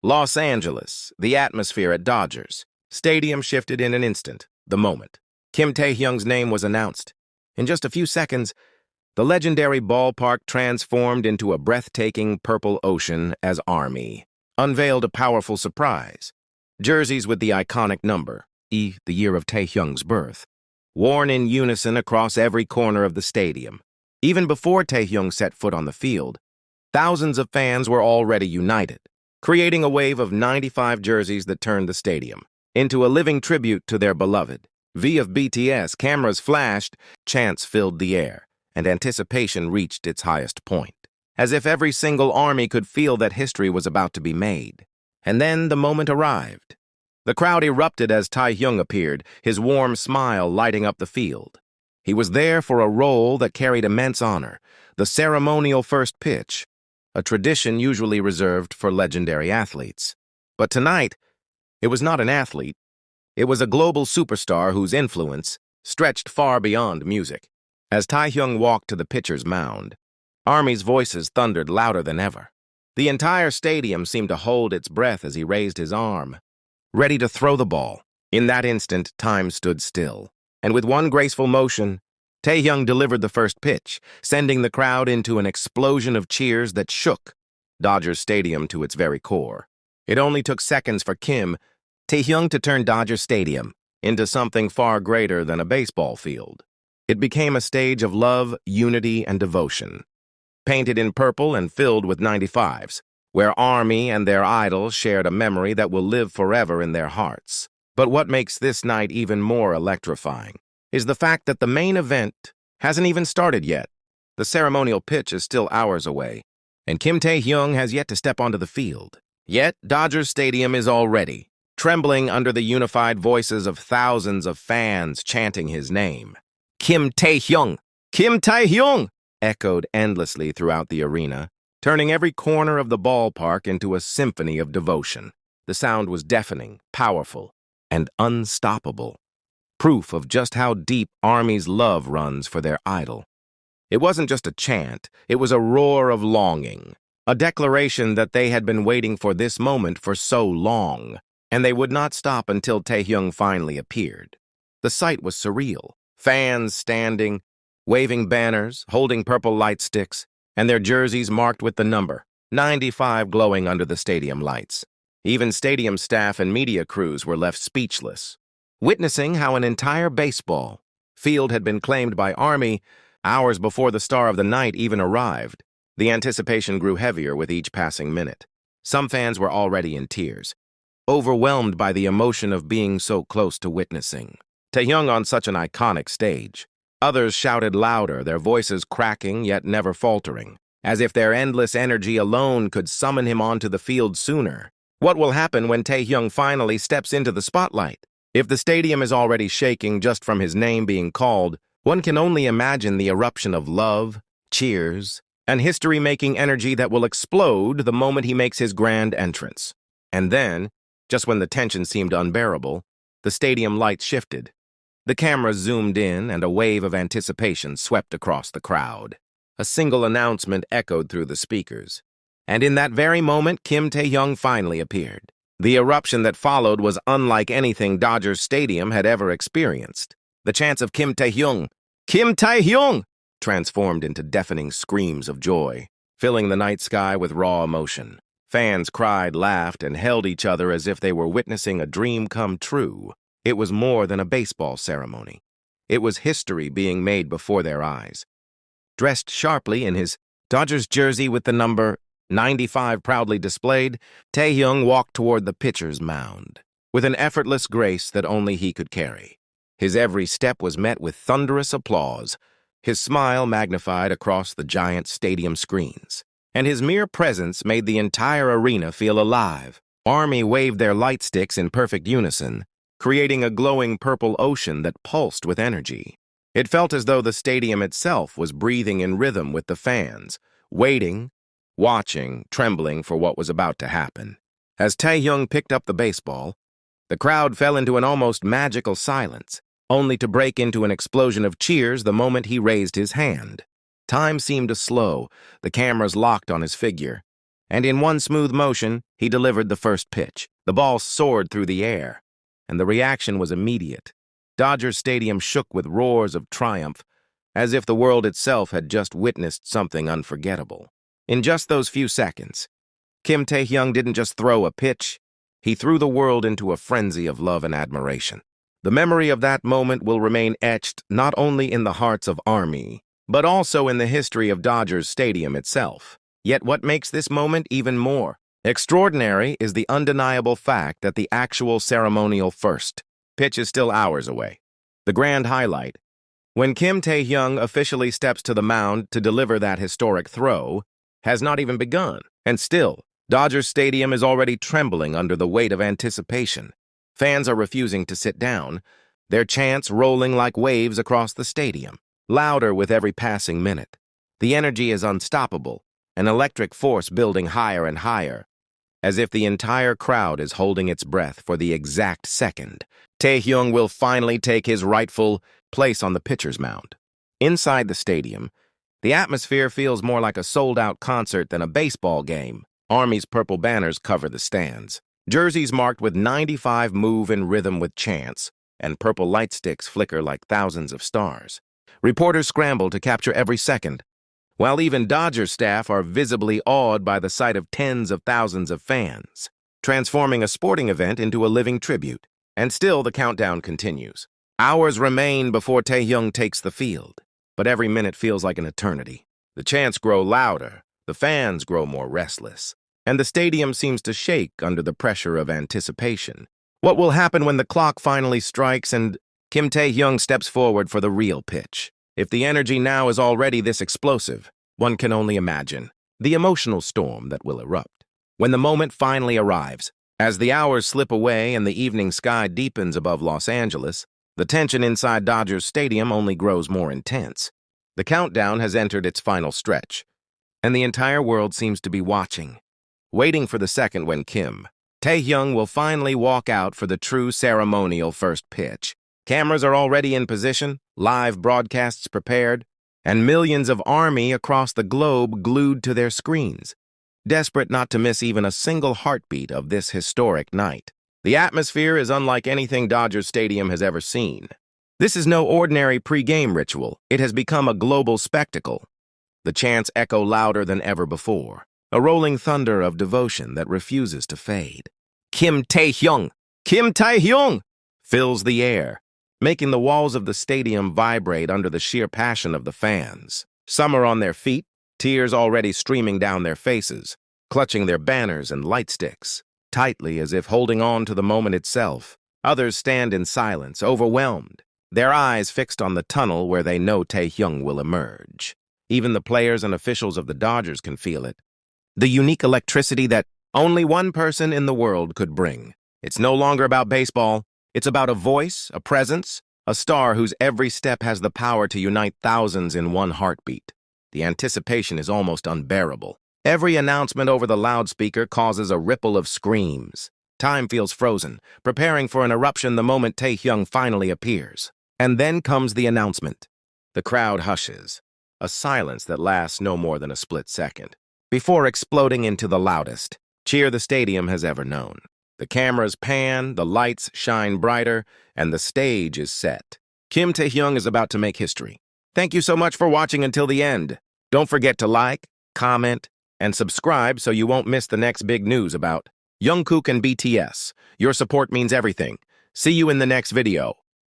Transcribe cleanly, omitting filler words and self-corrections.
Los Angeles, the atmosphere at Dodgers. Stadium shifted in an instant, the moment. Kim Taehyung's name was announced. In just a few seconds, the legendary ballpark transformed into a breathtaking purple ocean as Army unveiled a powerful surprise. Jerseys with the iconic number, the year of Taehyung's birth, worn in unison across every corner of the stadium. Even before Taehyung set foot on the field, thousands of fans were already united, creating a wave of 95 jerseys that turned the stadium into a living tribute to their beloved. V of BTS, cameras flashed, chants filled the air, and anticipation reached its highest point, as if every single Army could feel that history was about to be made. And then the moment arrived. The crowd erupted as Taehyung appeared, his warm smile lighting up the field. He was there for a role that carried immense honor, the ceremonial first pitch, a tradition usually reserved for legendary athletes. But tonight, it was not an athlete. It was a global superstar whose influence stretched far beyond music. As Taehyung walked to the pitcher's mound, Army's voices thundered louder than ever. The entire stadium seemed to hold its breath as he raised his arm, ready to throw the ball. In that instant, time stood still, and with one graceful motion, Taehyung delivered the first pitch, sending the crowd into an explosion of cheers that shook Dodger Stadium to its very core. It only took seconds for Kim Taehyung to turn Dodger Stadium into something far greater than a baseball field. It became a stage of love, unity, and devotion, painted in purple and filled with 95s, where Army and their idols shared a memory that will live forever in their hearts. But what makes this night even more electrifying is the fact that the main event hasn't even started yet. The ceremonial pitch is still hours away, and Kim Taehyung has yet to step onto the field. Yet, Dodger Stadium is already trembling under the unified voices of thousands of fans chanting his name. Kim Taehyung! Kim Taehyung! Echoed endlessly throughout the arena, turning every corner of the ballpark into a symphony of devotion. The sound was deafening, powerful, and unstoppable, proof of just how deep Army's love runs for their idol. It wasn't just a chant, it was a roar of longing, a declaration that they had been waiting for this moment for so long, and they would not stop until Taehyung finally appeared. The sight was surreal. Fans standing, waving banners, holding purple light sticks, and their jerseys marked with the number 95 glowing under the stadium lights. Even stadium staff and media crews were left speechless, witnessing how an entire baseball field had been claimed by Army hours before the star of the night even arrived. The anticipation grew heavier with each passing minute. Some fans were already in tears, overwhelmed by the emotion of being so close to witnessing Taehyung on such an iconic stage. Others shouted louder, their voices cracking yet never faltering, as if their endless energy alone could summon him onto the field sooner. What will happen when Taehyung finally steps into the spotlight? If the stadium is already shaking just from his name being called, one can only imagine the eruption of love, cheers, and history-making energy that will explode the moment he makes his grand entrance. And then, just when the tension seemed unbearable, the stadium lights shifted. The cameras zoomed in, and a wave of anticipation swept across the crowd. A single announcement echoed through the speakers. And in that very moment, Kim Taehyung finally appeared. The eruption that followed was unlike anything Dodger Stadium had ever experienced. The chants of Kim Taehyung, Kim Taehyung, transformed into deafening screams of joy, filling the night sky with raw emotion. Fans cried, laughed, and held each other as if they were witnessing a dream come true. It was more than a baseball ceremony. It was history being made before their eyes. Dressed sharply in his Dodgers jersey with the number 95 proudly displayed, Taehyung walked toward the pitcher's mound, with an effortless grace that only he could carry. His every step was met with thunderous applause, his smile magnified across the giant stadium screens, and his mere presence made the entire arena feel alive. Army waved their light sticks in perfect unison, creating a glowing purple ocean that pulsed with energy. It felt as though the stadium itself was breathing in rhythm with the fans, waiting, watching, trembling for what was about to happen. As Taehyung picked up the baseball, the crowd fell into an almost magical silence, only to break into an explosion of cheers the moment he raised his hand. Time seemed to slow, the cameras locked on his figure, and in one smooth motion, he delivered the first pitch. The ball soared through the air, and the reaction was immediate. Dodger Stadium shook with roars of triumph, as if the world itself had just witnessed something unforgettable. In just those few seconds, Kim Taehyung didn't just throw a pitch, he threw the world into a frenzy of love and admiration. The memory of that moment will remain etched not only in the hearts of Army, but also in the history of Dodgers Stadium itself. Yet what makes this moment even more extraordinary is the undeniable fact that the actual ceremonial first pitch is still hours away. The grand highlight, when Kim Taehyung officially steps to the mound to deliver that historic throw, has not even begun. And still, Dodger Stadium is already trembling under the weight of anticipation. Fans are refusing to sit down, their chants rolling like waves across the stadium, louder with every passing minute. The energy is unstoppable, an electric force building higher and higher, as if the entire crowd is holding its breath for the exact second Taehyung will finally take his rightful place on the pitcher's mound. Inside the stadium, the atmosphere feels more like a sold-out concert than a baseball game. Army's purple banners cover the stands. Jerseys marked with 95 move in rhythm with chants, and purple light sticks flicker like thousands of stars. Reporters scramble to capture every second, while even Dodger staff are visibly awed by the sight of tens of thousands of fans, transforming a sporting event into a living tribute. And still the countdown continues. Hours remain before Taehyung takes the field, but every minute feels like an eternity. The chants grow louder, the fans grow more restless, and the stadium seems to shake under the pressure of anticipation. What will happen when the clock finally strikes and Kim Taehyung steps forward for the real pitch? If the energy now is already this explosive, one can only imagine the emotional storm that will erupt. When the moment finally arrives, as the hours slip away and the evening sky deepens above Los Angeles, the tension inside Dodgers Stadium only grows more intense. The countdown has entered its final stretch, and the entire world seems to be watching, waiting for the second when Kim Taehyung will finally walk out for the true ceremonial first pitch. Cameras are already in position, live broadcasts prepared, and millions of Army across the globe glued to their screens, desperate not to miss even a single heartbeat of this historic night. The atmosphere is unlike anything Dodger Stadium has ever seen. This is no ordinary pre-game ritual. It has become a global spectacle. The chants echo louder than ever before, a rolling thunder of devotion that refuses to fade. Kim Taehyung! Kim Taehyung! Fills the air, making the walls of the stadium vibrate under the sheer passion of the fans. Some are on their feet, tears already streaming down their faces, clutching their banners and light sticks, tightly as if holding on to the moment itself. Others stand in silence, overwhelmed, their eyes fixed on the tunnel where they know Taehyung will emerge. Even the players and officials of the Dodgers can feel it. The unique electricity that only one person in the world could bring. It's no longer about baseball. It's about a voice, a presence, a star whose every step has the power to unite thousands in one heartbeat. The anticipation is almost unbearable. Every announcement over the loudspeaker causes a ripple of screams. Time feels frozen, preparing for an eruption the moment Taehyung finally appears. And then comes the announcement. The crowd hushes, a silence that lasts no more than a split second, before exploding into the loudest cheer the stadium has ever known. The cameras pan, the lights shine brighter, and the stage is set. Kim Taehyung is about to make history. Thank you so much for watching until the end. Don't forget to like, comment, and subscribe so you won't miss the next big news about Jungkook and BTS. Your support means everything. See you in the next video.